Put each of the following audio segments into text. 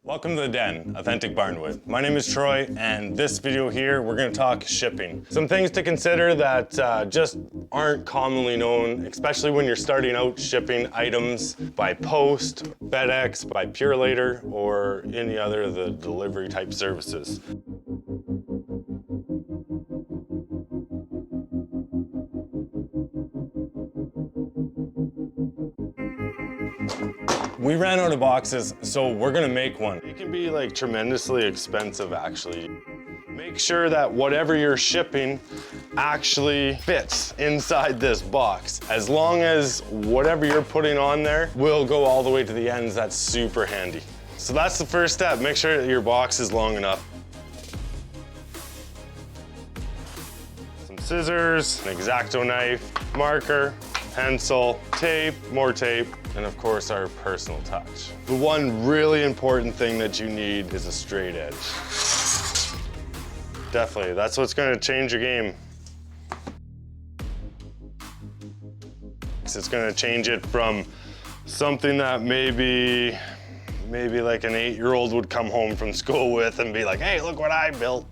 Welcome to the Den, Authentic Barnwood. My name is Troy, and this video here, we're gonna talk shipping. Some things to consider that just aren't commonly known, especially when you're starting out shipping items by post, FedEx, by Purelator, or any other of the delivery type services. We ran out of boxes, so we're gonna make one. It can be like tremendously expensive actually. Make sure that whatever you're shipping actually fits inside this box. As long as whatever you're putting on there will go all the way to the ends, that's super handy. So that's the first step. Make sure that your box is long enough. Some scissors, an X-Acto knife, marker, pencil, tape, more tape, and of course our personal touch. The one really important thing that you need is a straight edge. Definitely, that's what's gonna change your game. It's gonna change it from something that maybe like an 8-year-old would come home from school with and be like, hey, look what I built.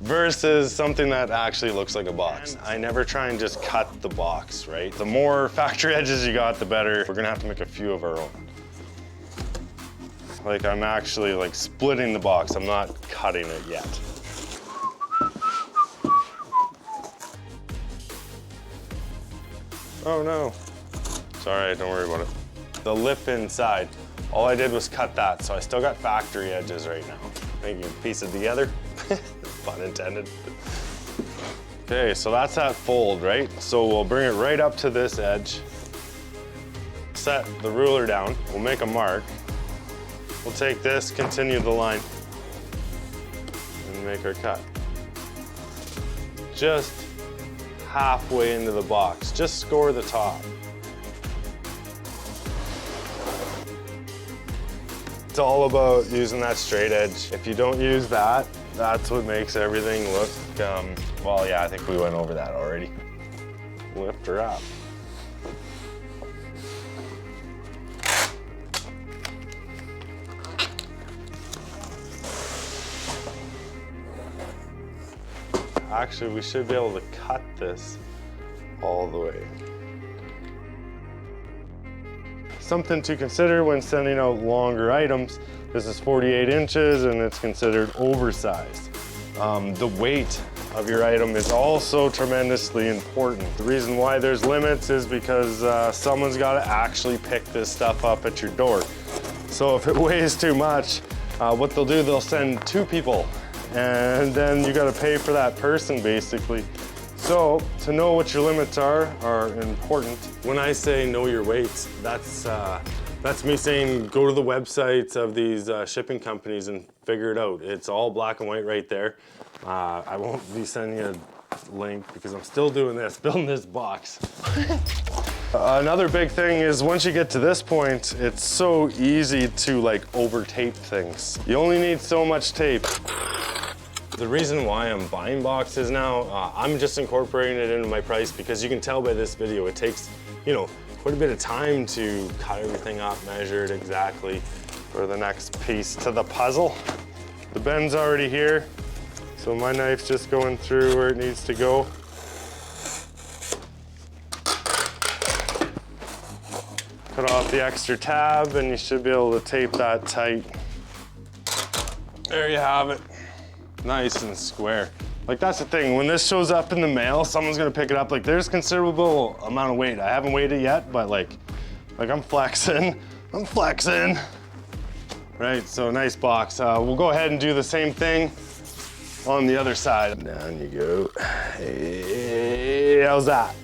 Versus something that actually looks like a box. I never try and just cut the box, right? The more factory edges you got, the better. We're gonna have to make a few of our own. Like I'm actually like splitting the box. I'm not cutting it yet. Oh no. It's all right, don't worry about it. The lip inside, all I did was cut that, so I still got factory edges right now. Making a piece it together. Pun intended. Okay, so that's that fold, right? So we'll bring it right up to this edge. Set the ruler down. We'll make a mark. We'll take this, continue the line, and make our cut. Just halfway into the box. Just score the top. It's all about using that straight edge. If you don't use that, that's what makes everything look, well, yeah, I think we went over that already. Lift her up. Actually, we should be able to cut this all the way. Something to consider when sending out longer items. This is 48 inches and it's considered oversized. The weight of your item is also tremendously important. The reason why there's limits is because someone's got to actually pick this stuff up at your door. So if it weighs too much, what they'll do, they'll send 2 people and then you got to pay for that person basically. So to know what your limits are important. When I say know your weights, that's me saying go to the websites of these shipping companies and figure it out. It's all black and white right there. I won't be sending you a link because I'm still doing this, building this box. Another big thing is once you get to this point, it's so easy to like over tape things. You only need so much tape. The reason why I'm buying boxes now, I'm just incorporating it into my price because you can tell by this video, it takes, quite a bit of time to cut everything up, measure it exactly for the next piece to the puzzle. The bend's already here, so my knife's just going through where it needs to go. Cut off the extra tab and you should be able to tape that tight. There you have it. Nice and square. Like that's the thing, when this shows up in the mail, someone's gonna pick it up. Like there's considerable amount of weight. I haven't weighed it yet, but like I'm flexing. I'm flexing. Right, so nice box. We'll go ahead and do the same thing on the other side. Down you go. Hey, how's that?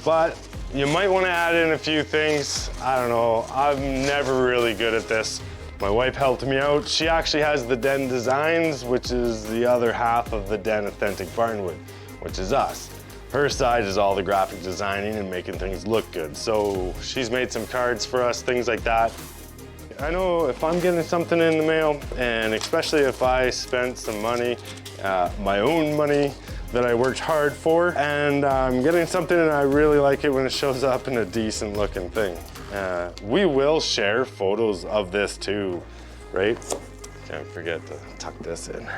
But you might wanna add in a few things. I don't know, I'm never really good at this. My wife helped me out. She actually has the Den Designs, which is the other half of the Den Authentic Barnwood, which is us. Her side is all the graphic designing and making things look good. So she's made some cards for us, things like that. I know if I'm getting something in the mail, and especially if I spent some money, my own money, that I worked hard for, and I'm getting something and I really like it when it shows up in a decent looking thing. We will share photos of this too, right? Can't forget to tuck this in.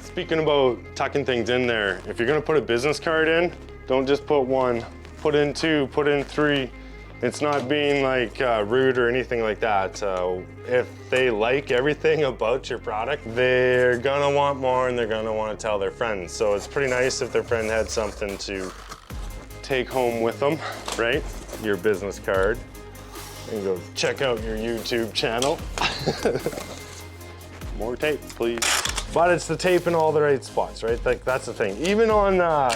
Speaking about tucking things in there, if you're gonna put a business card in, don't just put one, put in two, put in three. It's not being like rude or anything like that. If they like everything about your product, they're gonna want more and they're gonna wanna tell their friends. So it's pretty nice if their friend had something to take home with them, right? Your business card. And go check out your YouTube channel. More tape, please. But it's the tape in all the right spots, right? Like that's the thing. Even on,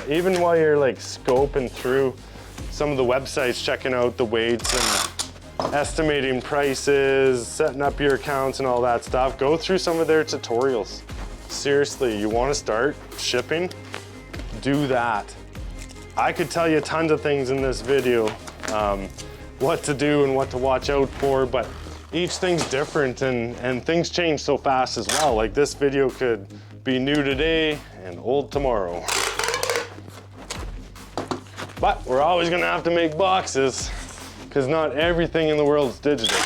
even while you're like scoping through some of the websites, checking out the weights and estimating prices, setting up your accounts and all that stuff, go through some of their tutorials. Seriously, you wanna start shipping? Do that. I could tell you tons of things in this video, what to do and what to watch out for, but each thing's different and things change so fast as well. Like this video could be new today and old tomorrow. But we're always gonna have to make boxes because not everything in the world is digital.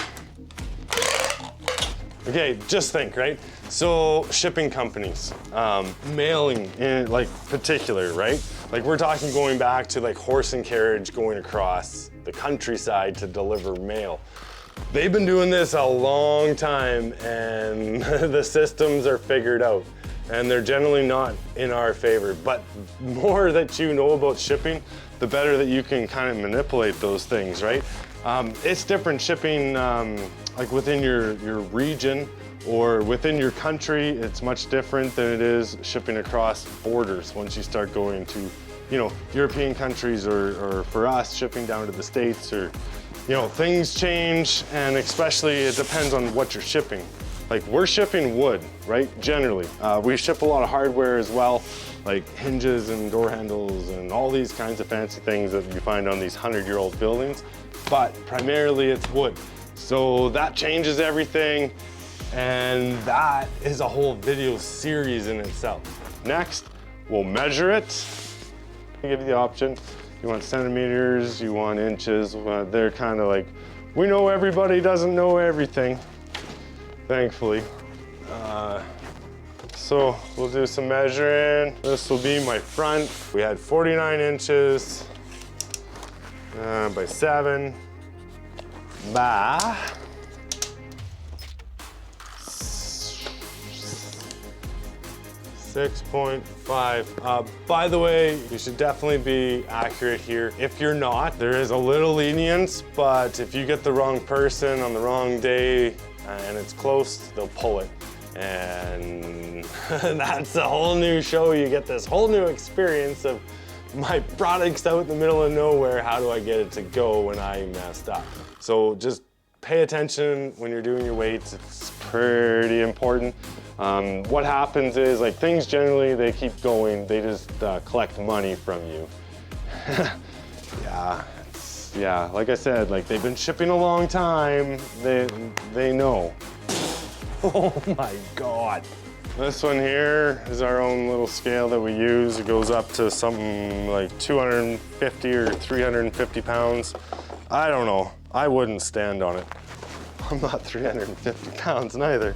Okay, just think, right? So shipping companies, mailing in like particular, right? Like we're talking going back to like horse and carriage going across the countryside to deliver mail. They've been doing this a long time and the systems are figured out and they're generally not in our favor. But more that you know about shipping, the better that you can kind of manipulate those things, right? It's different shipping like within your region or within your country. It's much different than it is shipping across borders once you start going to, you know, European countries or for us shipping down to the States or, you know, things change and especially it depends on what you're shipping. Like we're shipping wood, right? Generally. We ship a lot of hardware as well, like hinges and door handles and all these kinds of fancy things that you find on these 100-year-old buildings, but primarily it's wood. So that changes everything and that is a whole video series in itself. Next, we'll measure it. I give you the option. You want centimeters, you want inches. They're kind of like, we know everybody doesn't know everything, thankfully. So we'll do some measuring. This will be my front. We had 49 inches by 7 by 6.5. By the way, you should definitely be accurate here. If you're not, there is a little lenience, but if you get the wrong person on the wrong day and it's close, they'll pull it. And that's a whole new show. You get this whole new experience of my product's out in the middle of nowhere. How do I get it to go when I messed up? So just pay attention when you're doing your weights. It's pretty important. What happens is, like, things generally, they keep going. They just collect money from you. Yeah, like I said, like they've been shipping a long time. They know. Oh my God. This one here is our own little scale that we use. It goes up to something like 250 or 350 pounds. I don't know. I wouldn't stand on it. I'm not 350 pounds neither.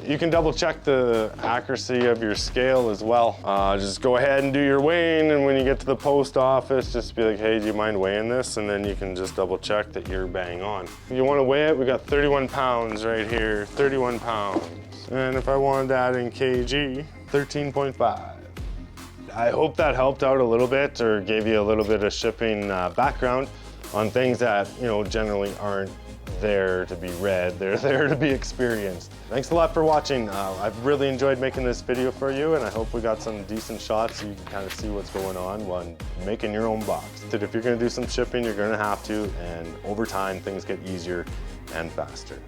You can double check the accuracy of your scale as well. Just go ahead and do your weighing, and when you get to the post office, just be like, hey, do you mind weighing this? And then you can just double check that you're bang on. You wanna weigh it? We got 31 pounds right here, 31 pounds. And if I wanted that in kg, 13.5. I hope that helped out a little bit or gave you a little bit of shipping background on things that, you know, generally aren't there to be read, they're there to be experienced. Thanks a lot for watching. I've really enjoyed making this video for you, and I hope we got some decent shots so you can kind of see what's going on when making your own box. If you're gonna do some shipping, you're gonna have to, and over time, things get easier and faster.